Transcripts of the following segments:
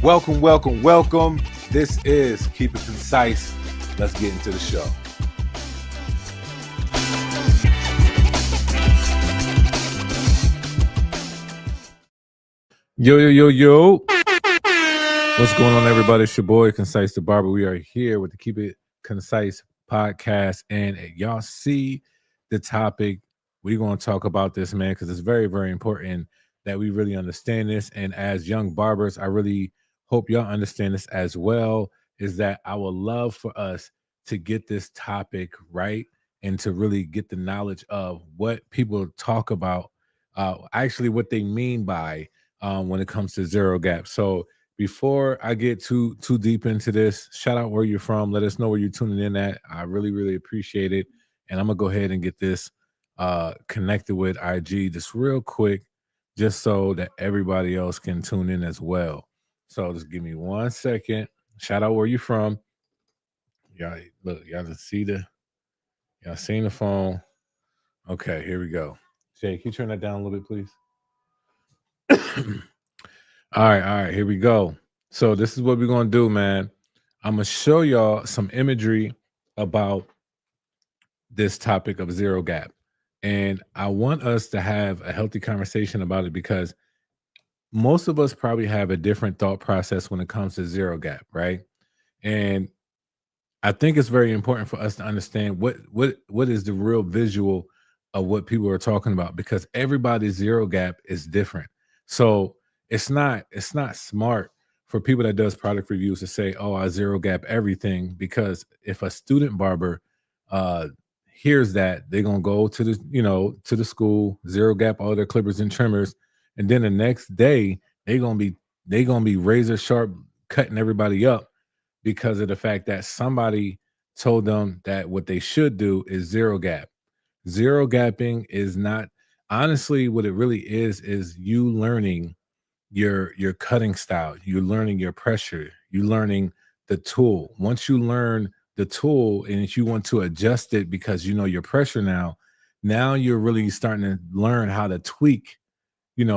Welcome, welcome, welcome. This is Keep It Concise. Let's get into the show. Yo. What's going on, everybody? It's your boy, Concise the Barber. We are here with the Keep It Concise podcast. And y'all see the topic. We're going to talk about this, man, because it's very, very important that we really understand this. And as young barbers, I really hope y'all understand this as well, is that I would love for us to get this topic right and to really get the knowledge of what people talk about, actually what they mean by when it comes to zero gap. So before I get too deep into this, shout out where you're from. Let us know where you're tuning in at. I really, really appreciate it. And I'm gonna go ahead and get this connected with IG just real quick, just so that everybody else can tune in as well. So just give me 1 second. Shout out where you from. Y'all look, y'all seen the phone. Okay, here we go. Jay, can you turn that down a little bit, please? All right, here we go. So this is what we're gonna do, man. I'm gonna show y'all some imagery about this topic of zero gap. And I want us to have a healthy conversation about it because most of us probably have a different thought process when it comes to zero gap, right? And I think it's very important for us to understand what is the real visual of what people are talking about because everybody's zero gap is different. So it's not smart for people that does product reviews to say, "Oh, I zero gap everything," because if a student barber uh hears that, they're gonna go to the school, zero gap all their clippers and trimmers, and then the next day they gonna be razor sharp cutting everybody up because of the fact that somebody told them that what they should do is zero gap. Zero gapping is not, honestly, what it really is you learning your cutting style, you're learning your pressure, you learning the tool. Once you learn the tool and if you want to adjust it because you know your pressure now you're really starting to learn how to tweak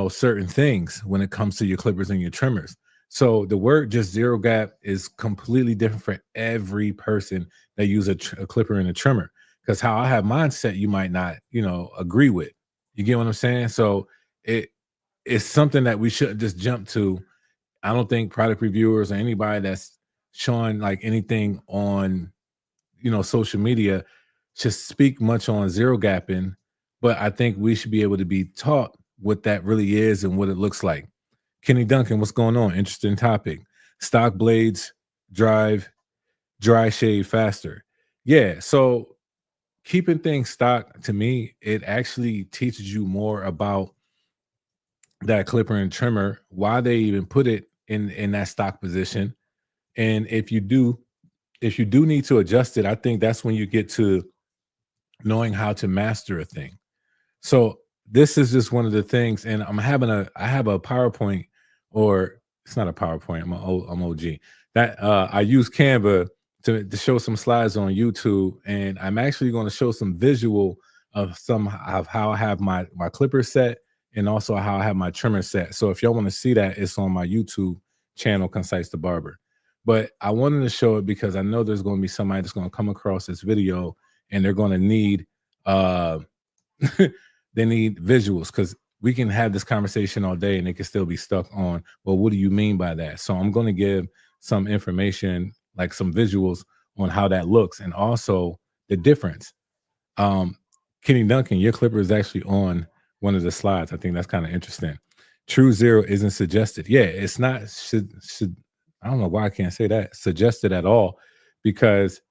certain things when it comes to your clippers and your trimmers. So the word just zero gap is completely different for every person that use a clipper and a trimmer. Because how I have mine set, you might not, agree with. You get what I'm saying? So it it's something that we shouldn't just jump to. I don't think product reviewers or anybody that's showing like anything on social media should speak much on zero gapping, but I think we should be able to be taught what that really is and what it looks like. Kenny Duncan, what's going on? Interesting topic. Stock blades drive dry shave faster. Yeah, so keeping things stock, to me, it actually teaches you more about that clipper and trimmer, why they even put it in that stock position. And if you do need to adjust it, I think that's when you get to knowing how to master a thing. So this is just one of the things, and I have a PowerPoint, or it's not a PowerPoint. I'm OG. That I use Canva to show some slides on YouTube, and I'm actually going to show some visual of some of how I have my clipper set, and also how I have my trimmer set. So if y'all want to see that, it's on my YouTube channel, Concise the Barber. But I wanted to show it because I know there's going to be somebody that's going to come across this video, and they're going to need uh they need visuals because we can have this conversation all day and it can still be stuck on, well, what do you mean by that? So I'm going to give some information, like some visuals on how that looks and also the difference. Um, Kenny Duncan, your clipper is actually on one of the slides. I think that's kind of interesting. True zero isn't suggested. Yeah, it's not should I don't know why I can't say that suggested at all, because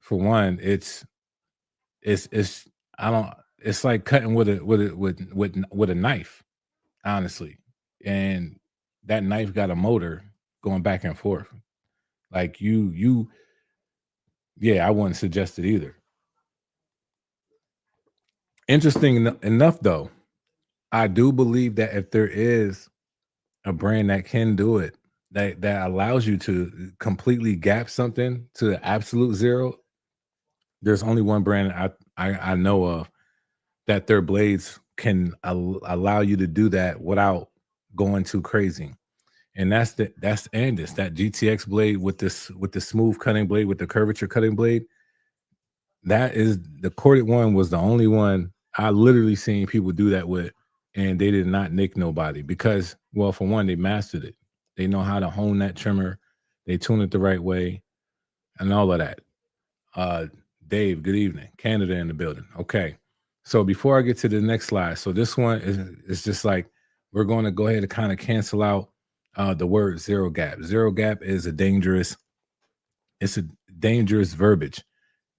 for one, it's I don't it's like cutting with a knife, honestly. And that knife got a motor going back and forth. Like you yeah, I wouldn't suggest it either. Enough though, I do believe that if there is a brand that can do it, that allows you to completely gap something to the absolute zero, there's only one brand I know of that their blades can allow you to do that without going too crazy. and that's Andis, that GTX blade with the smooth cutting blade with the curvature cutting blade. That is the corded one was the only one I literally seen people do that with, and they did not nick nobody because, well, for one, they mastered it. They know how to hone that trimmer, they tune it the right way, and all of that. Uh, Dave, good evening. Canada in the building. Okay. So before I get to the next slide, so this one is just like we're going to go ahead and kind of cancel out the word zero gap. Zero gap is it's a dangerous verbiage.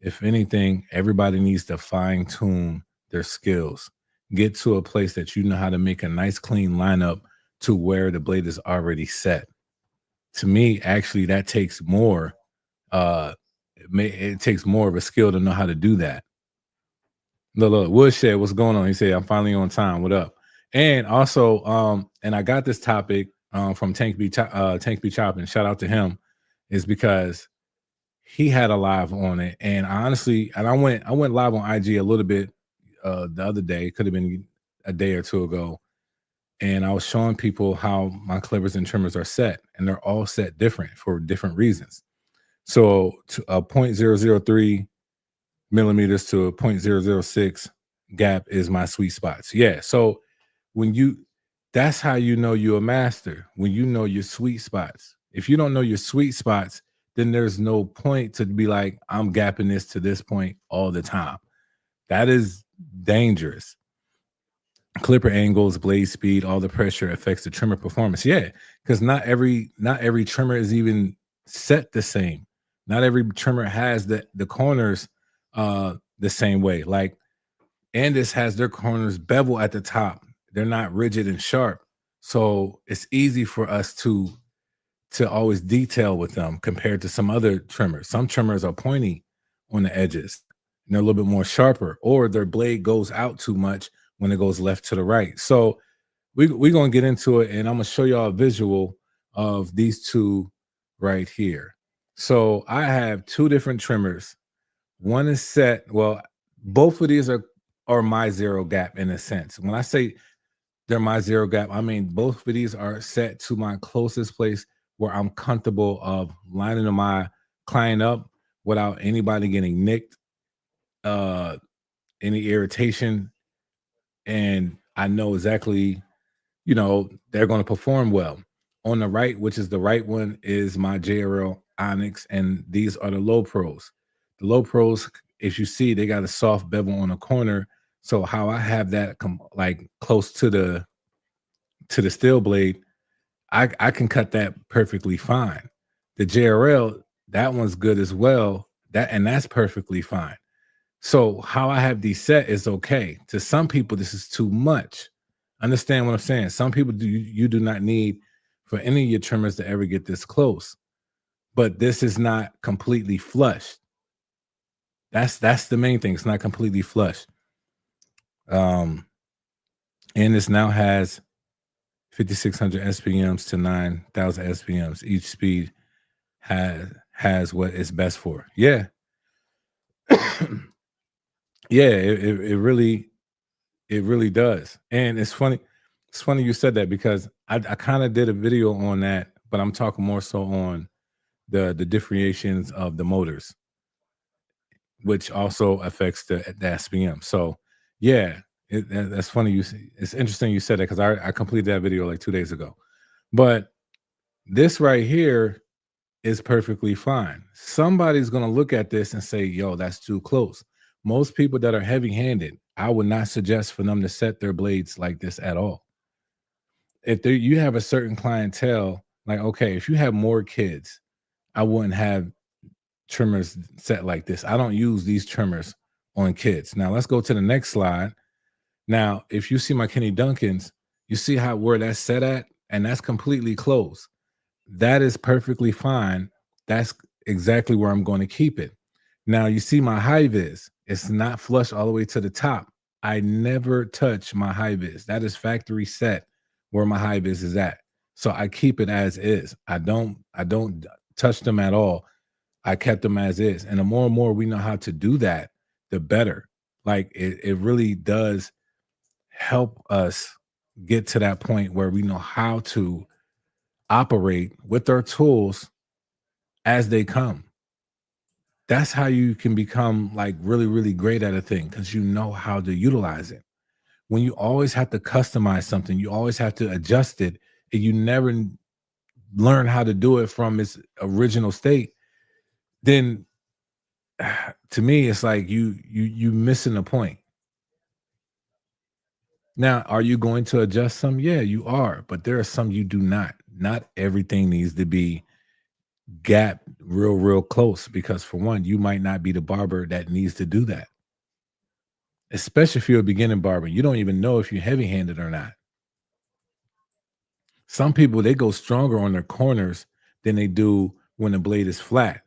If anything, everybody needs to fine tune their skills. Get to a place that you know how to make a nice clean lineup to where the blade is already set. To me, actually, that takes more. It takes more of a skill to know how to do that. Look, Woodshed, what's going on? He said, I'm finally on time. What up? And also, and I got this topic from Tankbechoppin. Shout out to him, is because he had a live on it. And honestly, and I went live on IG a little bit the other day, could have been a day or two ago. And I was showing people how my clippers and trimmers are set, and they're all set different for different reasons. So to a 0.003 millimeters to a 0.006 gap is my sweet spots. Yeah. So when you, that's how you know you're a master, when you know your sweet spots. If you don't know your sweet spots, then there's no point to be like, I'm gapping this to this point all the time. That is dangerous. Clipper angles, blade speed, all the pressure affects the trimmer performance. Yeah, because not every trimmer is even set the same. Not every trimmer has the corners the same way. Like Andis has their corners bevel at the top. They're not rigid and sharp. So it's easy for us to always detail with them compared to some other trimmers. Some trimmers are pointy on the edges and they're a little bit more sharper, or their blade goes out too much when it goes left to the right. So we're gonna get into it, and I'm gonna show y'all a visual of these two right here. So I have two different trimmers. One is set, well, both of these are my zero gap in a sense. When I say they're my zero gap, I mean both of these are set to my closest place where I'm comfortable of lining my client up without anybody getting nicked, uh, any irritation, and I know exactly, they're going to perform well. On the right, which is the right one, is my JRL Onyx, and these are the low pros. The low pros, if you see, they got a soft bevel on the corner. So how I have that like close to the steel blade, I can cut that perfectly fine. The JRL, that one's good as well. That's perfectly fine. So how I have these set is okay. To some people, this is too much. Understand what I'm saying? Some people you do not need for any of your trimmers to ever get this close. But this is not completely flush. That's the main thing. It's not completely flush. And this now has 5,600 SPMs to 9,000 SPMs. Each speed has what it's best for. Yeah. Yeah, it really does. And it's funny you said that because I kind of did a video on that, but I'm talking more so on the differentiations of the motors, which also affects the SPM. So yeah, that's funny. It's interesting you said that because I completed that video like 2 days ago. But this right here is perfectly fine. Somebody's gonna look at this and say, yo, that's too close. Most people that are heavy-handed, I would not suggest for them to set their blades like this at all. If you have a certain clientele, like, okay, if you have more kids, I wouldn't have trimmers set like this. I don't use these trimmers on kids. Now let's go to the next slide. Now, if you see my Kenny Duncans, you see where that's set at, and that's completely closed. That is perfectly fine. That's exactly where I'm going to keep it. Now, you see my high vis. It's not flush all the way to the top. I never touch my high vis. That is factory set where my high vis is at. So I keep it as is. I don't touch them at all. I kept them as is. And the more and more we know how to do that, the better. Like it really does help us get to that point where we know how to operate with their tools as they come. That's how you can become like really, really great at a thing because you know how to utilize it. When you always have to customize something, you always have to adjust it, and you never learn how to do it from its original state, then to me, it's like you missing the point. Now, are you going to adjust some? Yeah, you are, but there are some you do not. Not everything needs to be gap real close because for one, you might not be the barber that needs to do that. Especially if you're a beginning barber, you don't even know if you're heavy-handed or not. Some people they go stronger on their corners than they do when the blade is flat.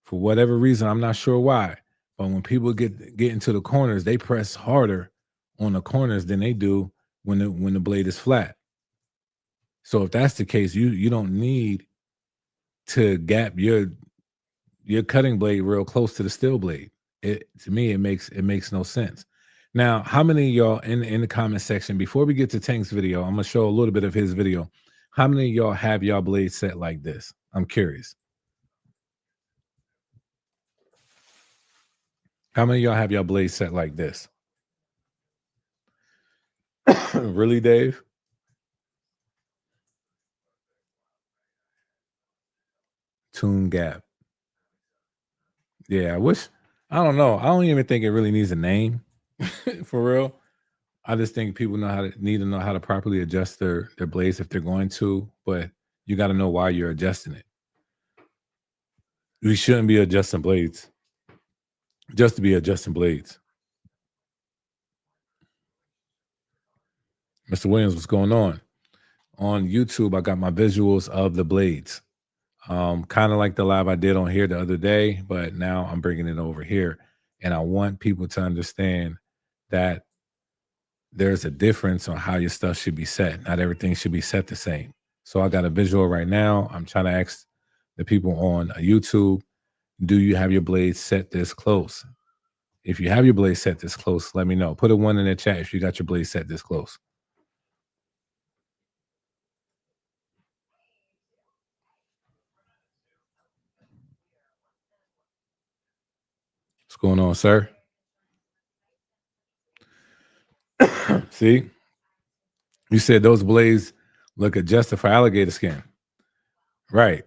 For whatever reason, I'm not sure why, but when people get into the corners, they press harder on the corners than they do when the blade is flat. So if that's the case, you don't need to gap your cutting blade real close to the steel blade. It to me it makes no sense. Now, how many of y'all in the comment section before we get to Tank's video, I'm gonna show a little bit of his video. How many of y'all have y'all blades set like this? I'm curious. How many of y'all have y'all blades set like this? Really, Dave? Tune gap. Yeah, I wish I don't know. I don't even think it really needs a name for real. I just think people need to know how to properly adjust their blades if they're going to, but you got to know why you're adjusting it. We shouldn't be adjusting blades just to be adjusting blades. Mr. Williams, what's going on? On YouTube, I got my visuals of the blades. Kind of like the live I did on here the other day, but now I'm bringing it over here. And I want people to understand that there's a difference on how your stuff should be set. Not everything should be set the same. So I got a visual right now. I'm trying to ask the people on YouTube, do you have your blades set this close? If you have your blade set this close, let me know. Put a one in the chat if you got your blade set this close. What's going on, sir? See, you said those blades look adjusted for alligator skin. Right.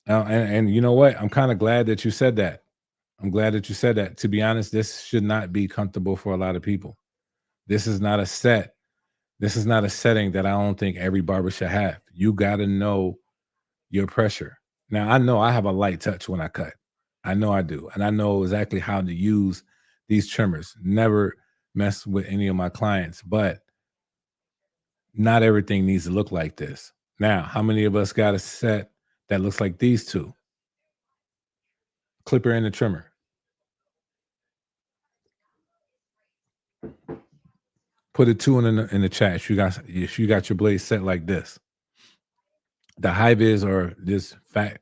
And you know what? I'm kind of glad that you said that. I'm glad that you said that. To be honest, this should not be comfortable for a lot of people. This is not a set. This is not a setting that I don't think every barber should have. You got to know your pressure. Now, I know I have a light touch when I cut. I know I do. And I know exactly how to use these trimmers. Never mess with any of my clients, but not everything needs to look like this. Now, how many of us got a set that looks like these two? Clipper and the trimmer. Put a two in the chat if you got your blade set like this. The high vis are just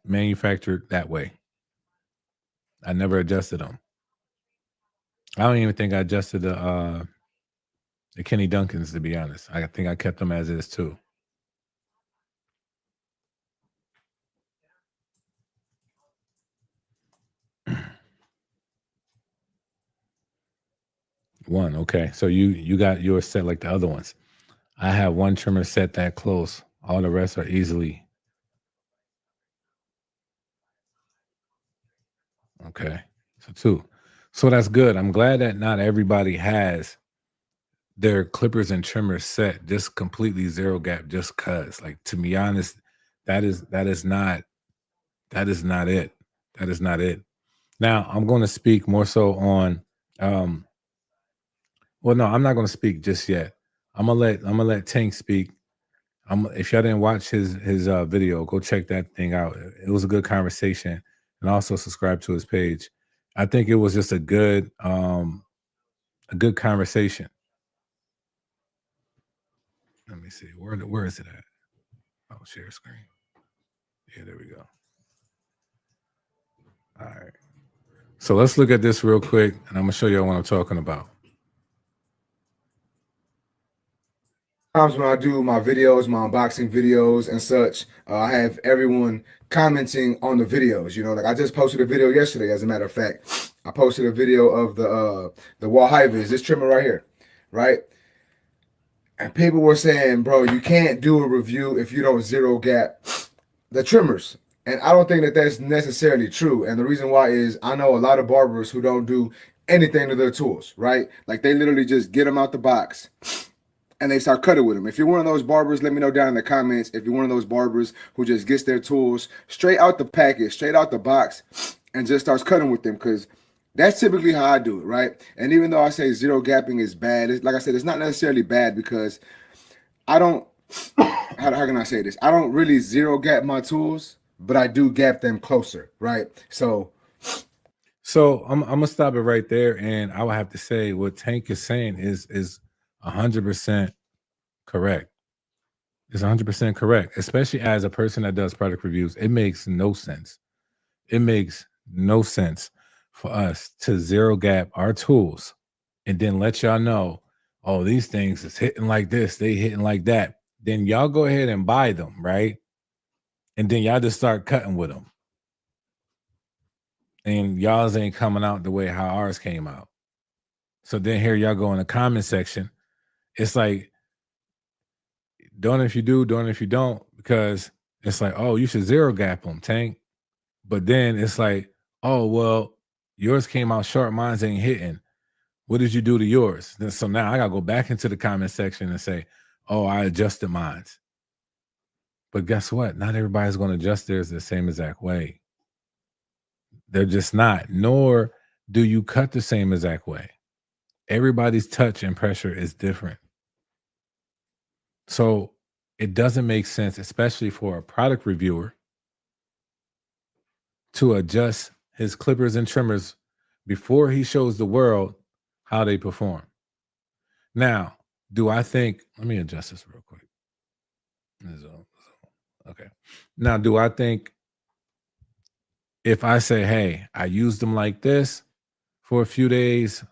manufactured that way. I never adjusted them. I don't even think I adjusted the Kenny Duncans, to be honest. I think I kept them as is too. One, okay. So you got yours set like the other ones. I have one trimmer set that close. All the rest are easily. Okay. So two. So that's good. I'm glad that not everybody has their clippers and trimmers set just completely zero gap just cuz. Like to be honest, that is not it. That is not it. Now, I'm going to speak more so on well no, I'm not going to speak just yet. I'm going to let Tank speak. If y'all didn't watch his video, go check that thing out. It was a good conversation, and also subscribe to his page. I think it was just a good conversation. Let me see. Where is it at? Oh, share screen. Yeah, there we go. All right. So let's look at this real quick, and I'm gonna show you what I'm talking about. Times when I do my videos, my unboxing videos and such, I have everyone commenting on the videos. You know, like I just posted a video yesterday. As a matter of fact, I posted a video of the wall high vis, this trimmer right here, right? And people were saying, bro, you can't do a review if you don't zero gap the trimmers. And I don't think that that's necessarily true. And the reason why is I know a lot of barbers who don't do anything to their tools, right? Like they literally just get them out the box and they start cutting with them. If you're one of those barbers, let me know down in the comments. If you're one of those barbers who just gets their tools straight out the package, straight out the box, and just starts cutting with them, because that's typically how I do it, right? And even though I say zero gapping is bad, like I said, it's not necessarily bad because I don't. How can I say this? I don't really zero gap my tools, but I do gap them closer, right? So So I'm gonna stop it right there, and I would have to say what Tank is saying is 100% correct. It's 100% correct, especially as a person that does product reviews. It makes no sense. It makes no sense for us to zero gap our tools and then let y'all know, oh, these things is hitting like this, they hitting like that. Then y'all go ahead and buy them, right? And then y'all just start cutting with them. And y'all's ain't coming out the way how ours came out. So then here y'all go in the comment section. It's like, don't if you do, don't if you don't, because it's like, oh, you should zero gap them, Tank. But then it's like, oh, well, yours came out short, mine's ain't hitting. What did you do to yours? Then, so now I gotta go back into the comment section and say, oh, I adjusted mine's. But guess what? Not everybody's gonna adjust theirs the same exact way. They're just not, nor do you cut the same exact way. Everybody's touch and pressure is different. So it doesn't make sense, especially for a product reviewer, to adjust his clippers and trimmers before he shows the world how they perform. Now, do I think, let me adjust this real quick. Okay. Now, do I think if I say, hey, I used them like this for a few days,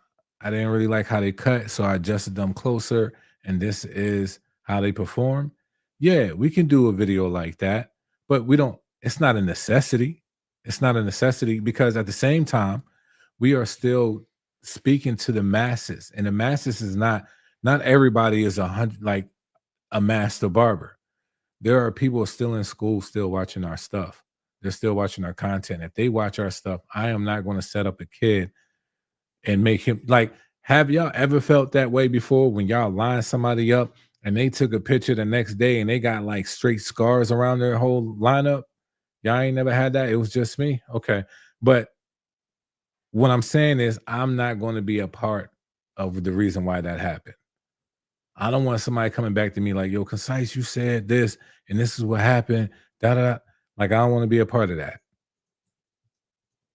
I didn't really like how they cut, so I adjusted them closer, and this is how they perform? Yeah, we can do a video like that, but we don't, it's not a necessity. It's not a necessity because at the same time, we are still speaking to the masses, and the masses is not everybody is 100 like a master barber. There are people still in school still watching our stuff. They're still watching our content. If they watch our stuff, I am not going to set up a kid and make him like, have y'all ever felt that way before when y'all line somebody up and they took a picture the next day and they got like straight scars around their whole lineup? Y'all ain't never had that. It was just me. Okay. But what I'm saying is I'm not going to be a part of the reason why that happened. I don't want somebody coming back to me like, yo, Concise, you said this and this is what happened. Da da da. Like, I don't want to be a part of that.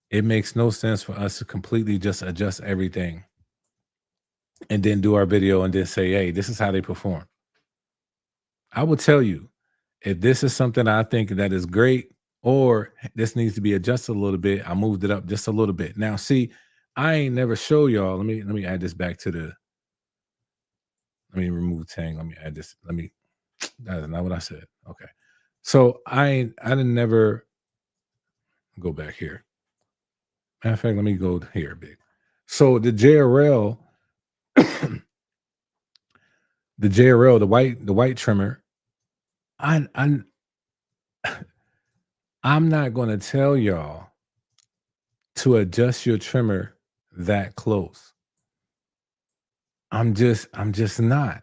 It makes no sense for us to completely just adjust everything and then do our video and then say, hey, this is how they perform. I will tell you if this is something I think that is great or this needs to be adjusted a little bit, I moved it up just a little bit. Now, see, I ain't never show y'all. Let me add this back to the, let me remove Tang. Let me add this. Let me, that's not what I said. Okay. So I didn't never go back here. Matter of fact, let me go here big. So the JRL, the JRL, the white trimmer, I I'm not gonna tell y'all to adjust your trimmer that close. I'm just not.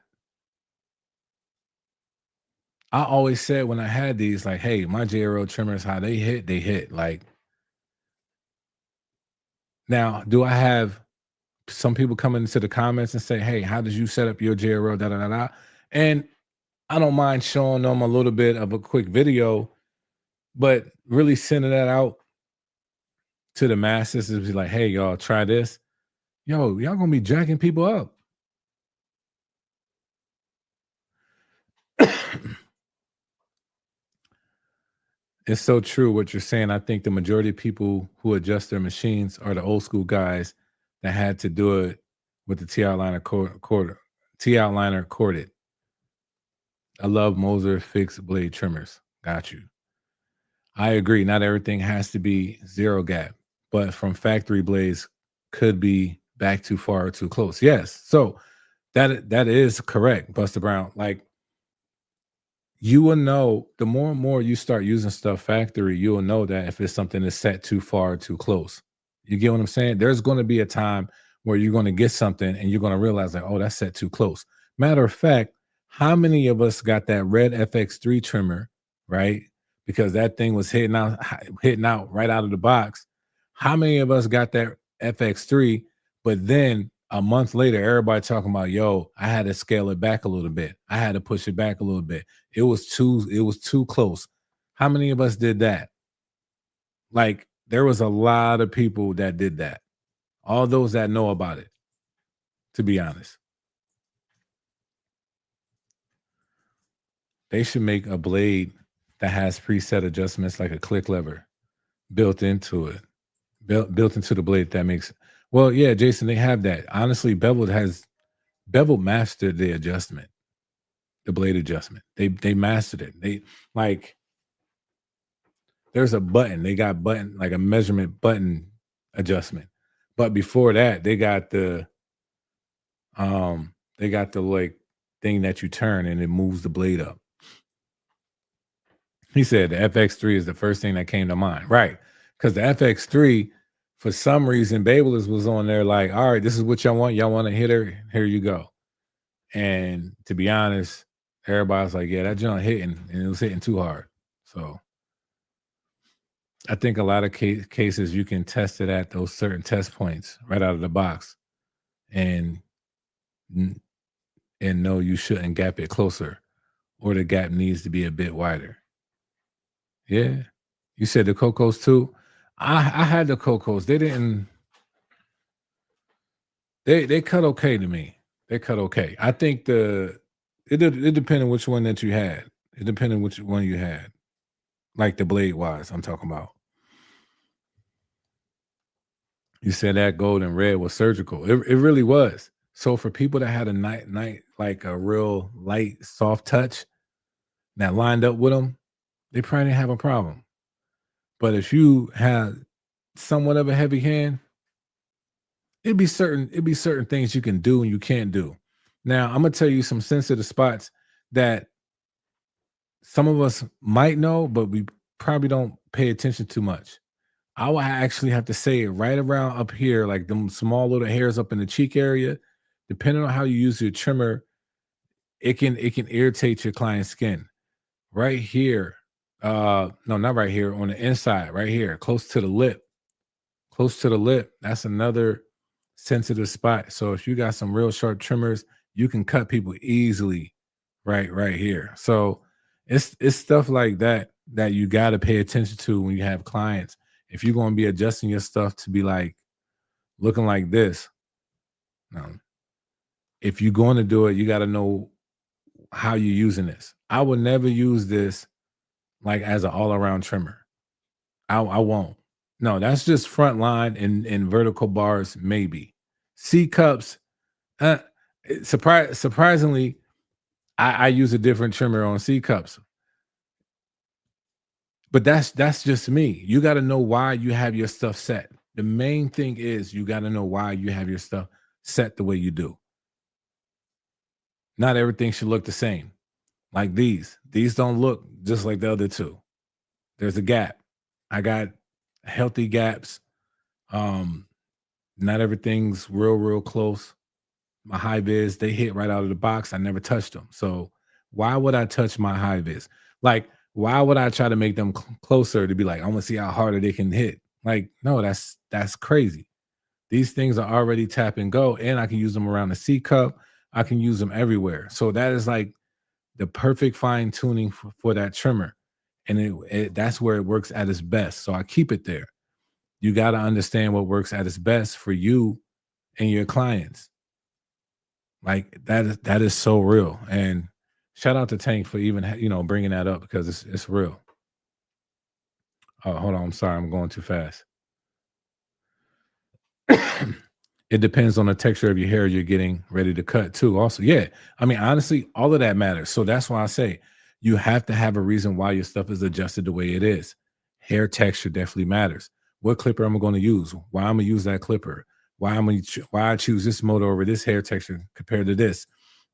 I always said when I had these, like, hey, my JRL trimmers, how they hit. Like now, do I have some people coming into the comments and say, hey, how did you set up your JRL? Da da da da. And I don't mind showing them a little bit of a quick video, but really sending that out to the masses is be like, hey, y'all, try this. Yo, y'all gonna be jacking people up. It's so true what you're saying. I think the majority of people who adjust their machines are the old school guys that had to do it with the T outliner corded. I love Moser fixed blade trimmers. Got you. I agree. Not everything has to be zero gap, but from factory blades could be back too far or too close. Yes. So that is correct, Buster Brown. Like you will know the more and more you start using stuff factory, you will know that if it's something that's set too far or too close. You get what I'm saying? There's going to be a time where you're going to get something and you're going to realize like, oh, that's set too close. Matter of fact, how many of us got that red FX3 trimmer, right? Because that thing was hitting out right out of the box. How many of us got that FX3, but then a month later, everybody talking about, yo, I had to scale it back a little bit. I had to push it back a little bit. It was too close. How many of us did that? Like there was a lot of people that did that. All those that know about it, to be honest. They should make a blade that has preset adjustments like a click lever built into it. Built into the blade that makes well, yeah, Jason, they have that. Honestly, Bevel mastered the adjustment, the blade adjustment. They mastered it. They like there's a button. They got button like a measurement button adjustment. But before that, they got the like thing that you turn and it moves the blade up. He said the FX3 is the first thing that came to mind. Right. Because the FX3, for some reason, Babelers was on there like, all right, this is what y'all want. Y'all want a hitter? Here you go. And to be honest, everybody's like, yeah, that joint hitting, and it was hitting too hard. So I think a lot of cases you can test it at those certain test points right out of the box, and and know you shouldn't gap it closer, or the gap needs to be a bit wider. Yeah, you said the Cocos too. I had the Cocos. They didn't. They cut okay to me. They cut okay. I think it depended which one that you had. It depended which one you had. Like the blade wise, I'm talking about. You said that gold and red was surgical. It really was. So for people that had a night like a real light, soft touch that lined up with them, they probably didn't have a problem. But if you had somewhat of a heavy hand, it'd be certain things you can do and you can't do. Now I'm gonna tell you some sensitive spots that some of us might know, but we probably don't pay attention too much. I will actually have to say it right around up here, like them small little hairs up in the cheek area. Depending on how you use your trimmer, it can irritate your client's skin. Right here, no, not right here, on the inside, right here, close to the lip, close to the lip. That's another sensitive spot. So if you got some real sharp trimmers, you can cut people easily, right here. So it's stuff like that that you got to pay attention to when you have clients. If you're going to be adjusting your stuff to be like looking like this, no. If you're going to do it, you got to know how you're using this. I would never use this like as an all around trimmer. I won't. No, that's just front line and vertical bars, maybe. C cups, uh, surprisingly, I use a different trimmer on C cups. But that's just me. You got to know why you have your stuff set. The main thing is you got to know why you have your stuff set the way you do. Not everything should look the same. Like these. These don't look just like the other two. There's a gap. I got healthy gaps. Um, Not everything's real close. My high vis, they hit right out of the box. I never touched them. So why would I touch my high vis? Like, why would I try to make them closer to be like, I want to see how harder they can hit? Like, no, that's crazy. These things are already tap and go, and I can use them around the C cup. I can use them everywhere. So that is like the perfect fine tuning for that trimmer, and that's where it works at its best. So I keep it there. You got to understand what works at its best for you and your clients. Like that is so real. And shout out to Tank for even bringing that up because it's real. Oh, hold on, I'm sorry, I'm going too fast. It depends on the texture of your hair you're getting ready to cut too. Also, yeah. I mean, honestly, all of that matters. So that's why I say you have to have a reason why your stuff is adjusted the way it is. Hair texture definitely matters. What clipper am I going to use? Why I'm going to use that clipper? Why I choose this motor over this hair texture compared to this?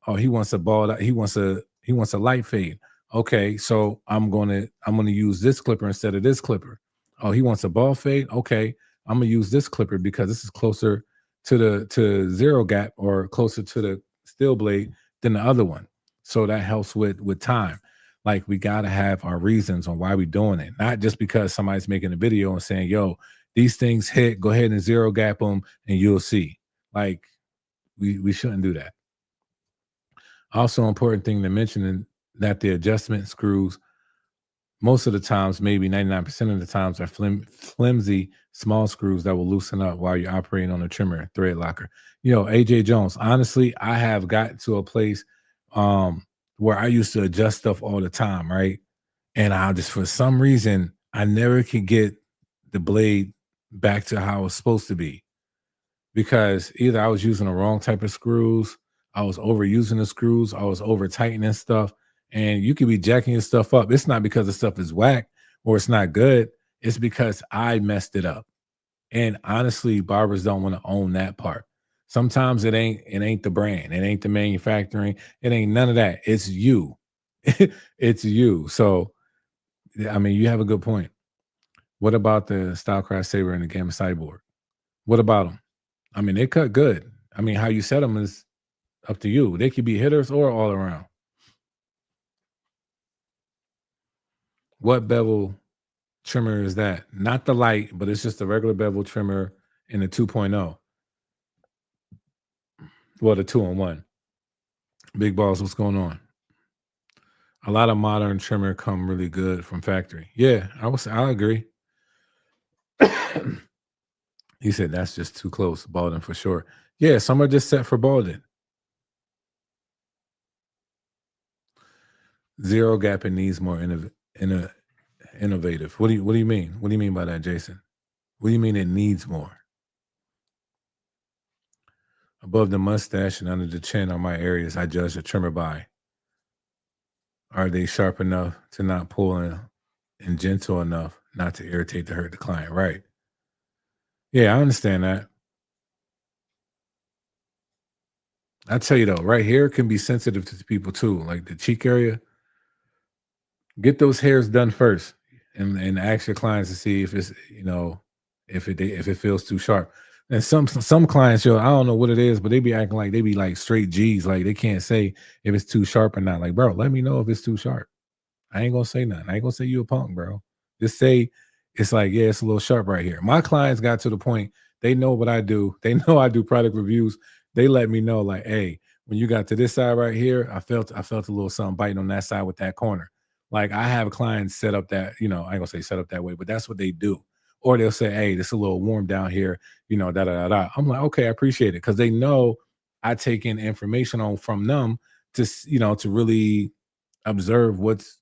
Oh, he wants a bald. He wants a light fade. Okay, so I'm gonna use this clipper instead of this clipper. Oh, he wants a bald fade. Okay, I'm gonna use this clipper because this is closer to zero gap or closer to the steel blade than the other one. So that helps with time. Like we gotta have our reasons on why we're doing it, not just because somebody's making a video and saying, "Yo, these things hit. Go ahead and zero gap them, and you'll see." Like we shouldn't do that. Also, important thing to mention that the adjustment screws most of the times, maybe 99% of the times, are flimsy small screws that will loosen up while you're operating on a trimmer thread locker. AJ Jones, honestly, I have gotten to a place um, where I used to adjust stuff all the time, right? And I just, for some reason, I never could get the blade back to how it's supposed to be because either I was using the wrong type of screws, I was overusing the screws, I was over tightening stuff, and you could be jacking your stuff up. It's not because the stuff is whack or it's not good. It's because I messed it up. And honestly, barbers don't want to own that part. Sometimes it ain't the brand, it ain't the manufacturing, it ain't none of that. It's you. It's you. So I mean, you have a good point. What about the Stylecraft Saber and the Gamma Cyborg? What about them? I mean, they cut good. I mean, how you set them is up to you. They could be hitters or all around. What bevel trimmer is that? Not the light, but it's just a regular bevel trimmer in the 2.0. Well, the 2-in-1. Big balls, what's going on? A lot of modern trimmer come really good from factory. Yeah, I agree. He said that's just too close, balding for sure. Yeah, some are just set for balding. Zero gap and needs more innovative. What do you mean? What do you mean by that, Jason? What do you mean it needs more? Above the mustache and under the chin are my areas I judge the trimmer by. Are they sharp enough to not pull and gentle enough not to irritate to hurt the client? Right. Yeah, I understand that. I tell you though, right here can be sensitive to people too. Like the cheek area, get those hairs done first, and ask your clients to see if it's if it feels too sharp. And some clients, I don't know what it is, but they be acting like they be like straight G's, like they can't say if it's too sharp or not. Like, bro, let me know if it's too sharp. I ain't gonna say nothing. I ain't gonna say you a punk, bro. Just say it's like, yeah, it's a little sharp right here. My clients got to the point, they know what I do. They know I do product reviews. They let me know, like, hey, when you got to this side right here, I felt a little something biting on that side with that corner. Like I have clients set up that, I ain't gonna say set up that way, but that's what they do. Or they'll say, hey, this is a little warm down here, da da da da. I'm like, okay, I appreciate it. Cause they know I take in information on from them to really observe what's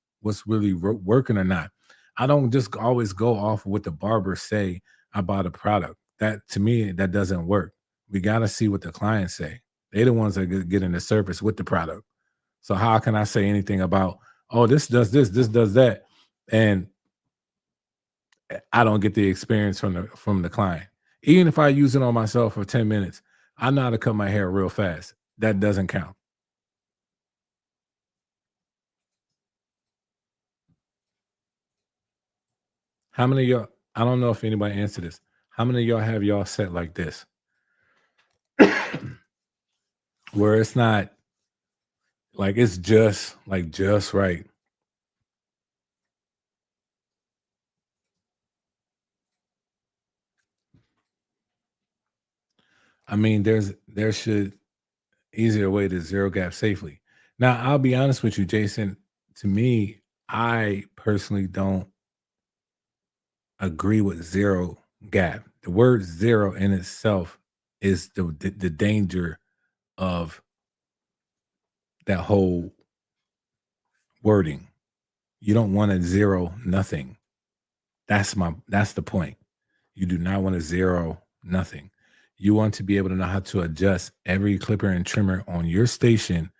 really working or not. I don't just always go off of what the barber say about a product. That to me, that doesn't work. We got to see what the clients say. They the ones that get in the service with the product. So how can I say anything about, oh, this does this does that, and I don't get the experience from the client. Even if I use it on myself for 10 minutes, I know how to cut my hair real fast. That doesn't count. How many of y'all? I don't know if anybody answered this. How many of y'all have y'all set like this, where it's not like it's just right? I mean, there should easier way to zero gap safely. Now, I'll be honest with you, Jason. To me, I personally don't agree with zero gap. The word zero in itself is the danger of that whole wording. You don't want to zero nothing. That's the point. You do not want to zero nothing. You want to be able to know how to adjust every clipper and trimmer on your station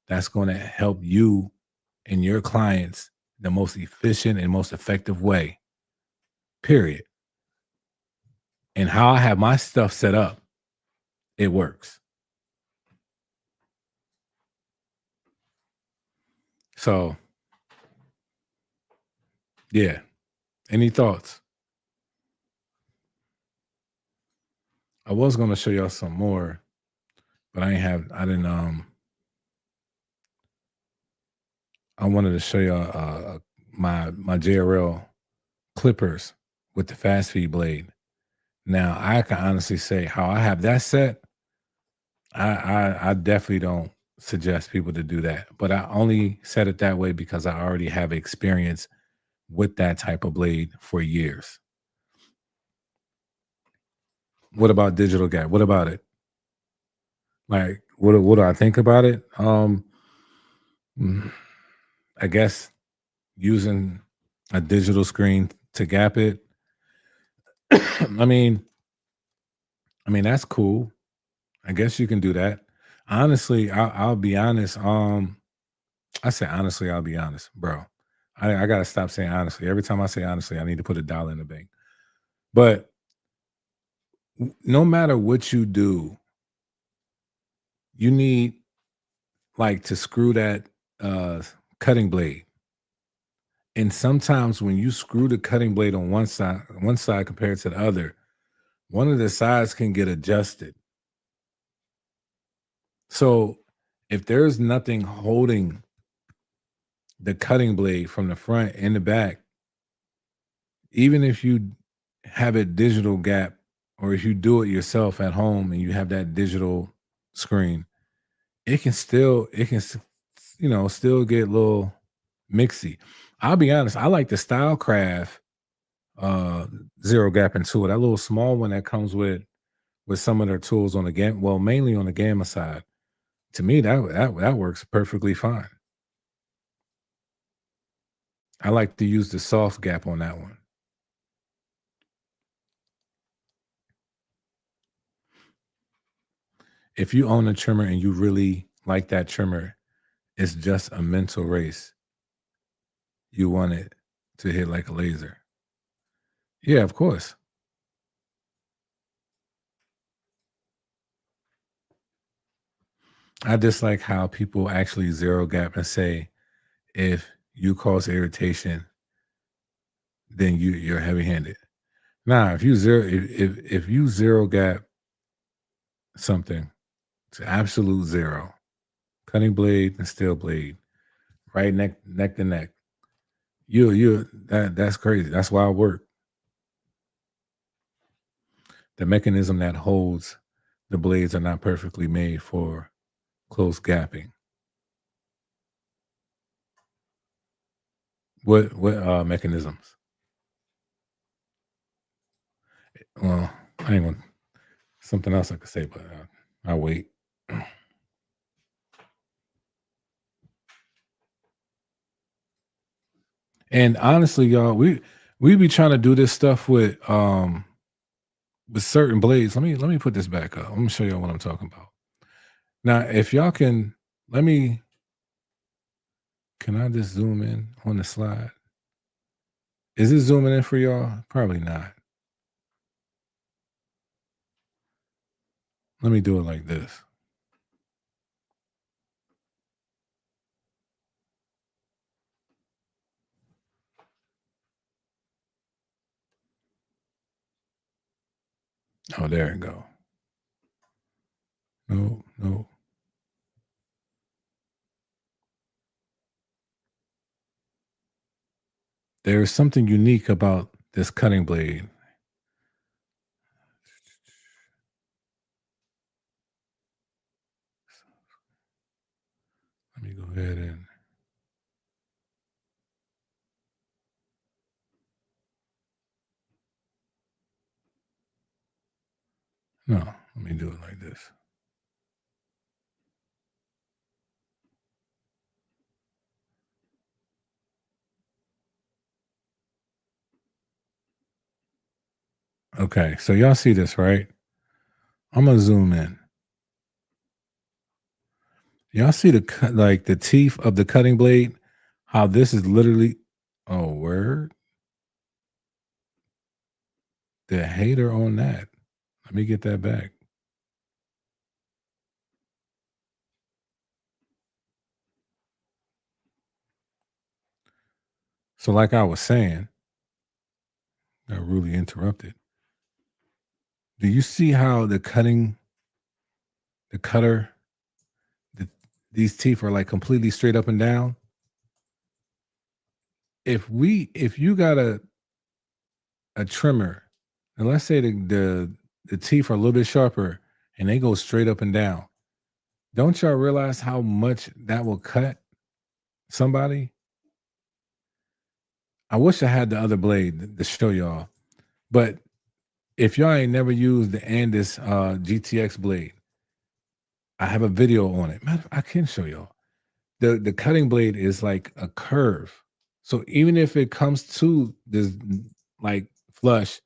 that's going to help you and your clients the most efficient and most effective way, period. And how I have my stuff set up, it works. So, yeah. Any thoughts? I was going to show y'all some more, but I didn't, I wanted to show y'all my JRL clippers with the fast feed blade. Now, I can honestly say how I have that set, I definitely don't suggest people to do that. But I only said it that way because I already have experience with that type of blade for years. What about digital gap? What about it? Like, what do I think about it? Mm, I guess using a digital screen to gap it. I mean, that's cool. I guess you can do that. Honestly, I'll be honest. I say honestly, I'll be honest, bro. I gotta stop saying honestly. Every time I say honestly, I need to put $1 in the bank. But no matter what you do, you need like to screw that uh cutting blade. And sometimes when you screw the cutting blade on one side compared to the other, one of the sides can get adjusted. So if there's nothing holding the cutting blade from the front and the back, even if you have it digital gap, or if you do it yourself at home and you have that digital screen, it can still get a little mixy. I'll be honest, I like the Stylecraft uh zero gap into it. That little small one that comes with some of their tools on the gamma, well, mainly on the gamma side. To me, that works perfectly fine. I like to use the soft gap on that one. If you own a trimmer and you really like that trimmer, it's just a mental race. You want it to hit like a laser. Yeah, of course. I dislike how people actually zero gap and say if you cause irritation, then you're heavy handed. Nah, if you zero gap something to absolute zero, cutting blade and steel blade, right neck to neck, that's crazy. That's why I work. The mechanism that holds the blades are not perfectly made for close gapping. What mechanisms? Well, I ain't gonna something else I could say, but I'll wait. And honestly, y'all, we be trying to do this stuff with certain blades. Let me put this back up. I'm gonna show y'all what I'm talking about. Now, if y'all can let me can I just zoom in on the slide? Is it zooming in for y'all? Probably not. Let me do it like this. Oh, there it go. No, no. There is something unique about this cutting blade. Let me go ahead and no, let me do it like this. Okay, so y'all see this, right? I'm gonna zoom in. Y'all see the cut, like the teeth of the cutting blade? How this is literally, oh, word. The hater on that. Let me get that back. So, like I was saying, got really interrupted. Do you see how the cutter, the, these teeth are like completely straight up and down? If you got a trimmer, and let's say the teeth are a little bit sharper and they go straight up and down, don't y'all realize how much that will cut somebody? I wish I had the other blade to show y'all, but if y'all ain't never used the Andis GTX blade, I have a video on it. I can show y'all. The cutting blade is like a curve. So even if it comes to this like flush,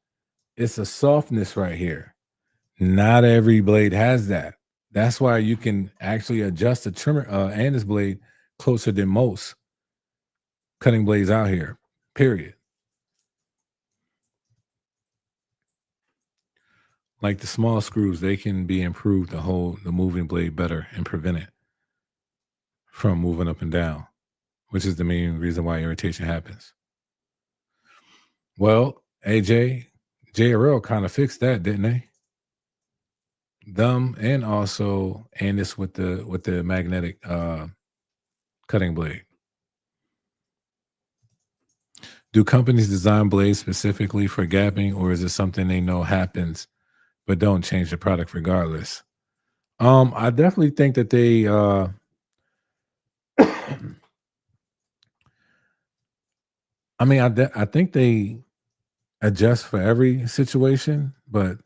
it's a softness right here. Not every blade has that. That's why you can actually adjust the trimmer and this blade closer than most cutting blades out here. Period. Like the small screws, they can be improved to hold the moving blade better and prevent it from moving up and down, which is the main reason why irritation happens. Well, AJ, JRL kind of fixed that, didn't they? Them and also Andis with the magnetic cutting blade. Do companies design blades specifically for gapping, or is it something they know happens but don't change the product regardless? I definitely think that they I mean I think they adjust for every situation, but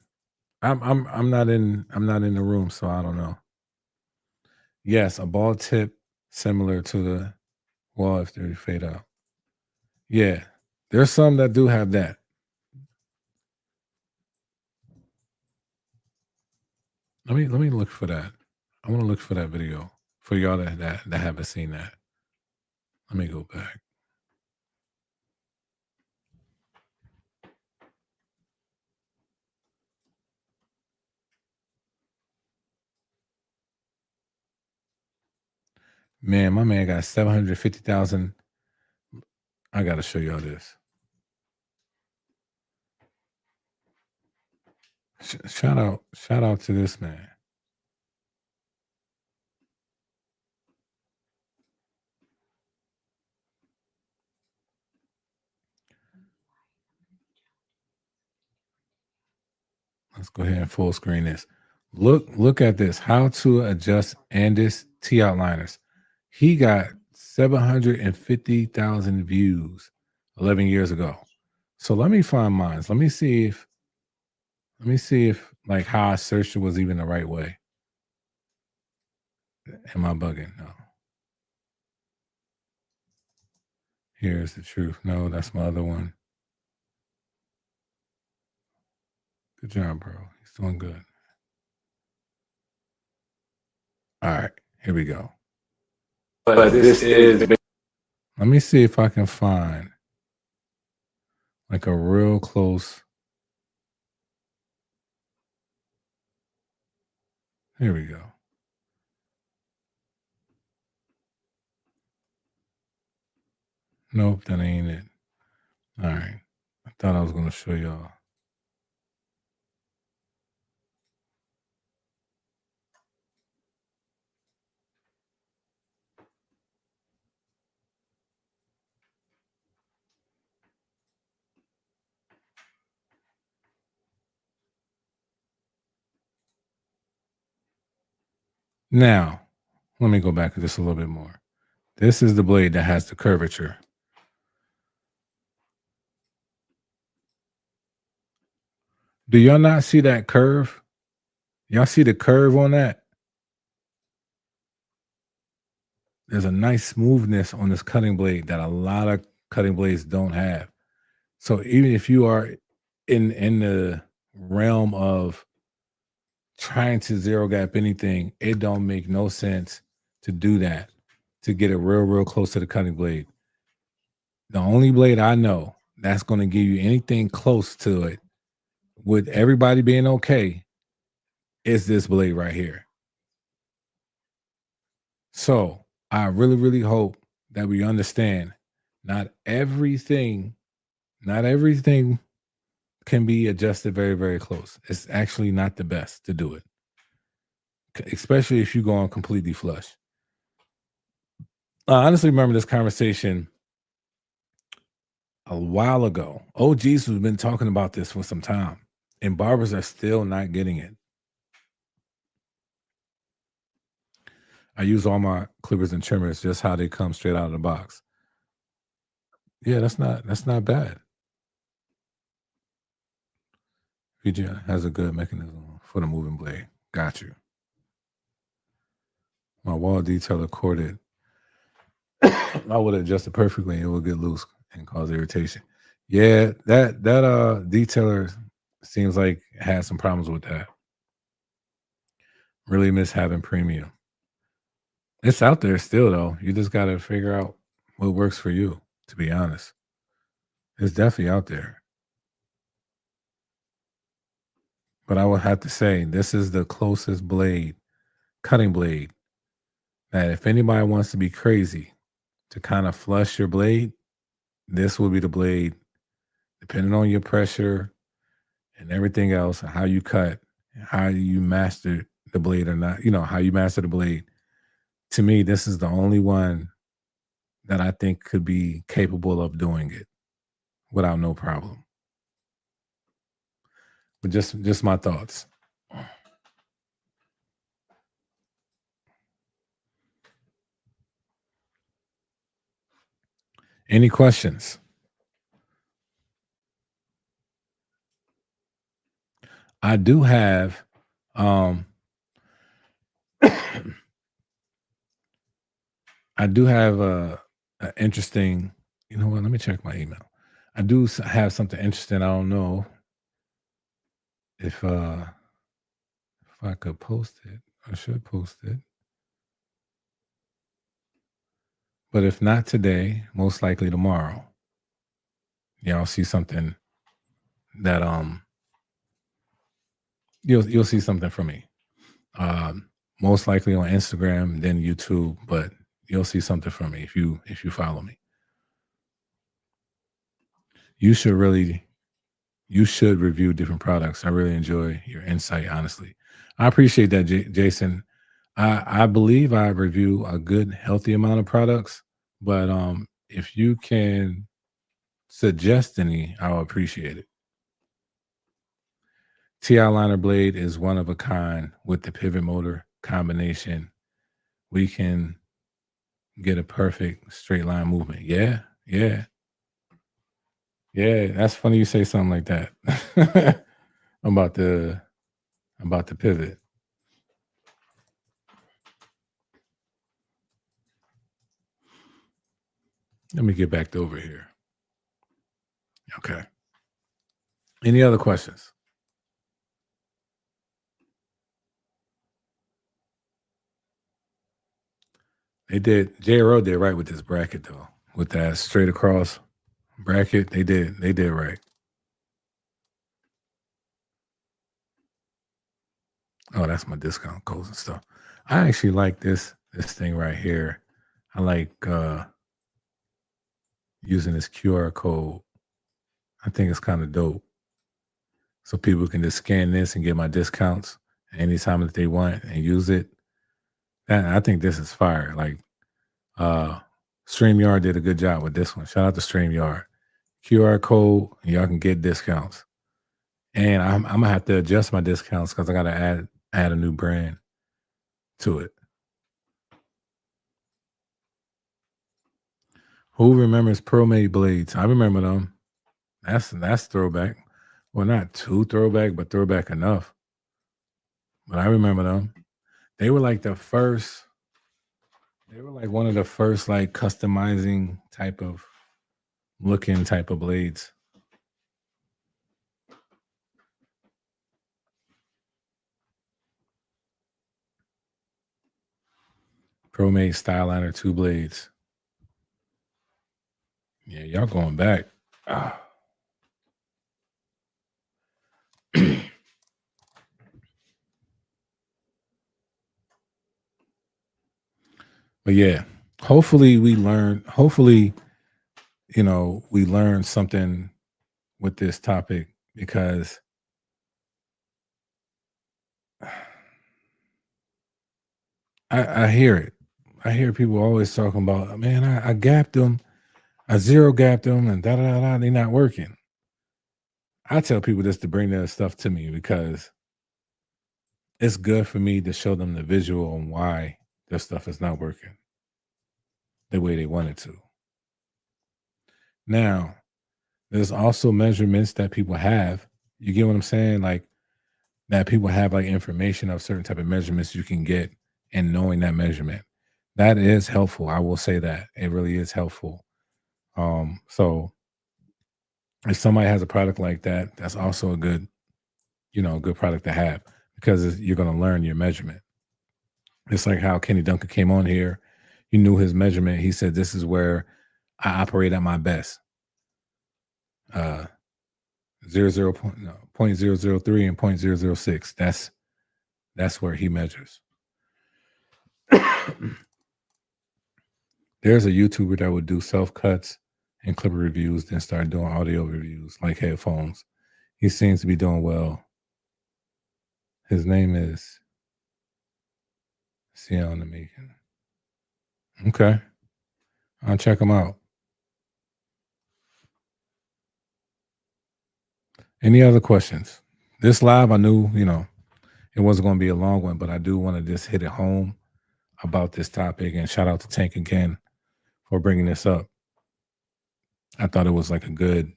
I'm not in the room, so I don't know. Yes, a ball tip similar to the wall if they fade out. Yeah. There's some that do have that. Let me look for that. I want to look for that video for y'all that haven't seen that. Let me go back. Man, my man got 750,000. I gotta show y'all this. Shout out to this man. Let's go ahead and full screen this. Look at this. How to adjust Andis T outliners. He got 750,000 views 11 years ago. So let me find mine. Let me see if like how I searched it was even the right way. Am I bugging? No. Here's the truth. No, that's my other one. Good job, bro. He's doing good. All right, here we go. But this is Let me see if I can find like a real close. Here we go. Nope, that ain't it. All right. I thought I was going to show y'all. Now, let me go back to this a little bit more. This is the blade that has the curvature. Do y'all not see that curve? Y'all see the curve on that? There's a nice smoothness on this cutting blade that a lot of cutting blades don't have. So even if you are in the realm of trying to zero gap anything, it don't make no sense to do that, to get it real close to the cutting blade. The only blade I know that's going to give you anything close to it, with everybody being okay, is this blade right here. So I really hope that we understand not everything can be adjusted very close. It's actually not the best to do it, especially if you go on completely flush. I honestly remember this conversation a while ago. OGs have been talking about this for some time, and barbers are still not getting it. I use all my clippers and trimmers just how they come straight out of the box. Yeah, that's not bad. VJ has a good mechanism for the moving blade. Got you. My wall detailer corded. I would adjust it perfectly and it will get loose and cause irritation. Yeah, that detailer seems like it had some problems with that. Really miss having premium. It's out there still though. You just gotta figure out what works for you, to be honest. It's definitely out there. But I would have to say this is the closest blade, cutting blade, that if anybody wants to be crazy to kind of flush your blade, this will be the blade, depending on your pressure and everything else, and how you cut, and how you master the blade or not, how you master the blade. To me, this is the only one that I think could be capable of doing it without no problem. But just my thoughts. Any questions? I do have I do have a interesting, you know what, let me check my email. I do have something interesting. I don't know if I could post it. I should post it. But if not today, most likely tomorrow. Y'all see something that you'll see something from me. Most likely on Instagram, then YouTube, but you'll see something from me if you follow me. You should review different products. I really enjoy your insight, honestly. I appreciate that, Jason. I believe I review a good, healthy amount of products, but if you can suggest any, I'll appreciate it. TI liner blade is one of a kind with the pivot motor combination. We can get a perfect straight line movement. Yeah. That's funny you say something like that about the pivot. Let me get back over here. Okay. Any other questions? JRO did right with this bracket though. With that straight across bracket, they did right. Oh, that's my discount codes and stuff. I actually like this thing right here. I like using this QR code. I think it's kind of dope. So people can just scan this and get my discounts anytime that they want and use it. And I think this is fire. Like StreamYard did a good job with this one. Shout out to StreamYard. QR code, and y'all can get discounts. And I'm gonna have to adjust my discounts because I gotta add a new brand to it. Who remembers Pearl Made blades? I remember them. That's throwback. Well, not too throwback, but throwback enough. But I remember them. They were like the first. They were like one of the first like customizing type of looking type of blades. ProMade Styliner 2 blades. Yeah, y'all going back. But yeah, hopefully we learn. Hopefully, we learn something with this topic, because I hear it. I hear people always talking about, man, I gapped them, I zero gapped them, and da da da da. They're not working. I tell people this to bring their stuff to me, because it's good for me to show them the visual on why their stuff is not working the way they want it to. Now, there's also measurements that people have. You get what I'm saying? Like, that people have like information of certain type of measurements you can get, and knowing that measurement. That is helpful. I will say that. It really is helpful. So if somebody has a product like that, that's also a good, good product to have, because you're going to learn your measurement. It's like how Kenny Duncan came on here. You knew his measurement. He said, this is where I operate at my best. 0.003 and 0.006. That's where he measures. There's a YouTuber that would do self-cuts and clipper reviews, then start doing audio reviews like headphones. He seems to be doing well. His name is See on the Making. Okay. I'll check him out. Any other questions? This live, I knew, it wasn't going to be a long one, but I do want to just hit it home about this topic, and shout out to Tank again for bringing this up. I thought it was like a good,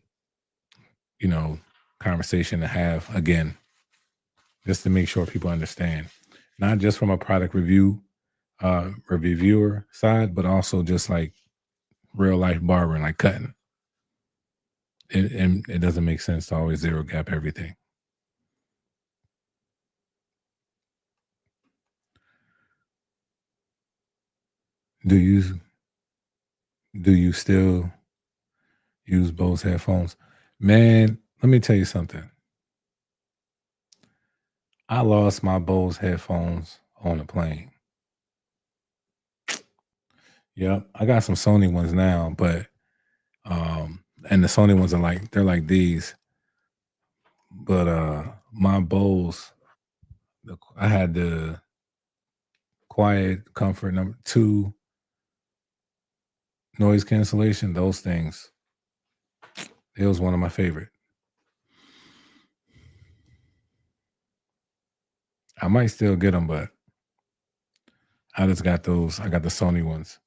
conversation to have again, just to make sure people understand, not just from a product reviewer side, but also just like real life barbering, like cutting. It doesn't make sense to always zero gap everything. Do you still use Bose headphones? Man, let me tell you something. I lost my Bose headphones on a plane. Yep, I got some Sony ones now, but and the Sony ones are they're like these. But my Bose, I had the Quiet Comfort number 2 noise cancellation. Those things, it was one of my favorite. I might still get them, but I just got those. I got the Sony ones.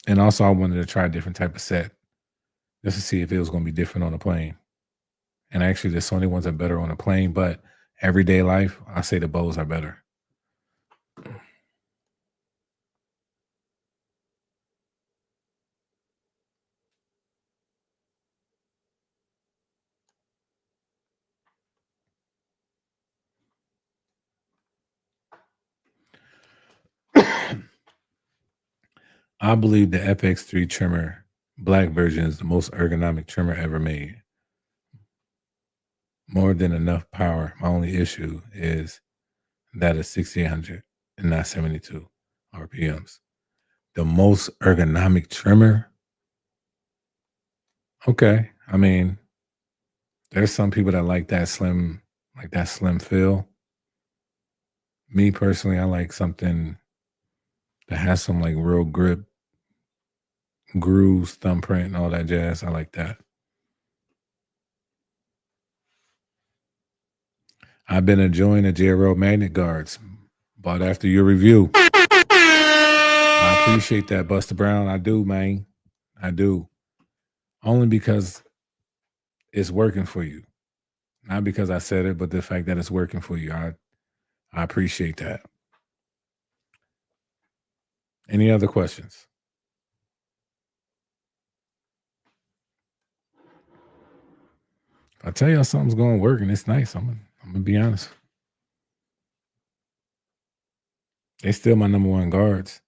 And also I wanted to try a different type of set, just to see if it was going to be different on a plane. And actually the Sony ones are better on a plane, but everyday life, I say the Bose are better. I believe the FX3 trimmer black version is the most ergonomic trimmer ever made. More than enough power. My only issue is that it's 6800 and not 72 RPMs. The most ergonomic trimmer? Okay. I mean, there's some people that like that slim feel. Me personally, I like something that has some like real grip, grooves, thumbprint, and all that jazz. I like that. I've been enjoying the JRL magnet guards. Bought after your review. I appreciate that, Buster Brown. I do, man. I do. Only because it's working for you. Not because I said it, but the fact that it's working for you. I appreciate that. Any other questions? If I tell y'all something's going to work and it's nice, I'm gonna be honest. They still my number one guards.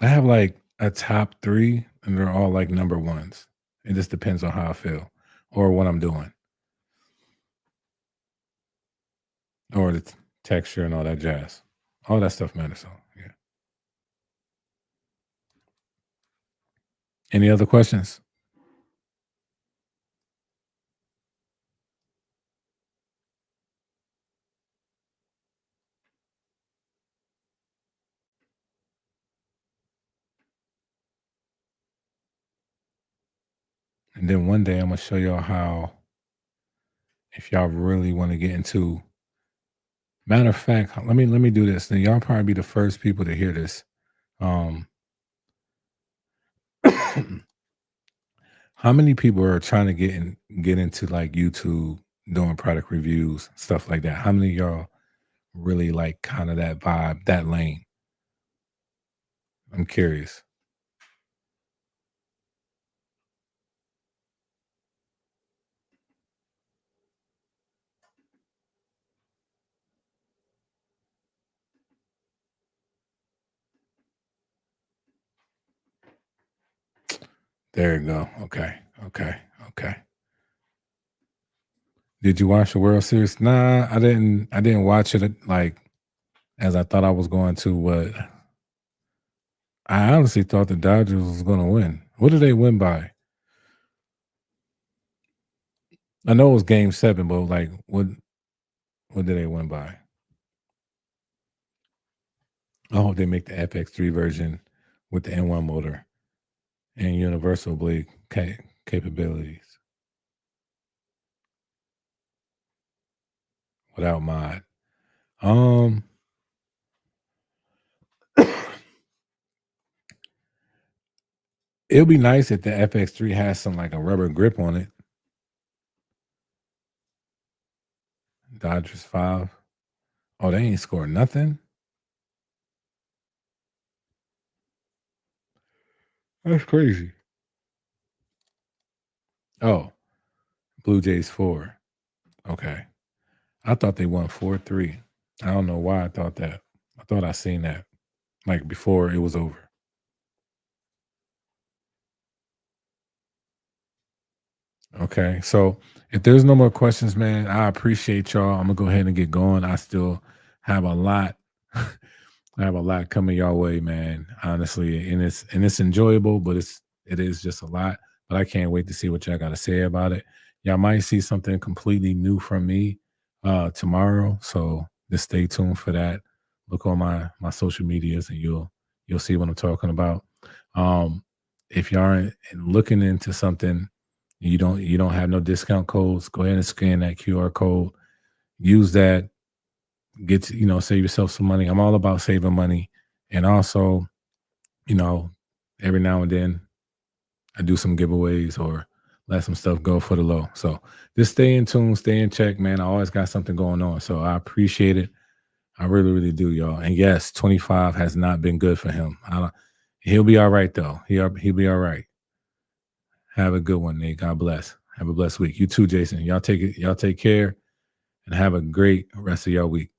I have like a top 3, and they're all like number ones. It just depends on how I feel or what I'm doing or the texture and all that jazz. All that stuff matters. So, yeah. Any other questions? And then one day I'm gonna show y'all how, if y'all really want to get into. Matter of fact, let me do this. Then y'all probably be the first people to hear this. Um, how many people are trying to get into like YouTube doing product reviews, stuff like that? How many of y'all really like kind of that vibe, that lane? I'm curious. There you go. Okay. Okay. Okay. Did you watch the World Series? Nah, I didn't. I didn't watch it like as I thought I was going to. But I honestly thought the Dodgers was going to win. What did they win by? I know it was Game 7, but like, what did they win by? I hope they make the FX3 version with the N1 motor and universal blade capabilities without mod. It'll be nice if the FX3 has some like a rubber grip on it. Dodgers 5. Oh, they ain't scored nothing. That's crazy. Oh, Blue Jays 4. Okay. I thought they won 4-3. I don't know why I thought that. I thought I seen that like before it was over. Okay. So if there's no more questions, man, I appreciate y'all. I'm gonna go ahead and get going. I still have a lot. I have a lot coming your way, man. Honestly, and it's enjoyable, but it is just a lot. But I can't wait to see what y'all got to say about it. Y'all might see something completely new from me tomorrow, so just stay tuned for that. Look on my social medias, and you'll see what I'm talking about. Um, if you aren't looking into something, you don't have no discount codes, go ahead and scan that QR code. Use that, save yourself some money. I'm all about saving money. And also, you know, every now and then I do some giveaways or let some stuff go for the low. So just stay in tune, stay in check, man. I always got something going on. So I appreciate it. I really, really do, y'all. And yes, 25 has not been good for him. He'll be all right though. He'll be all right. Have a good one, Nate. God bless. Have a blessed week. You too, Jason. Y'all take care and have a great rest of your week.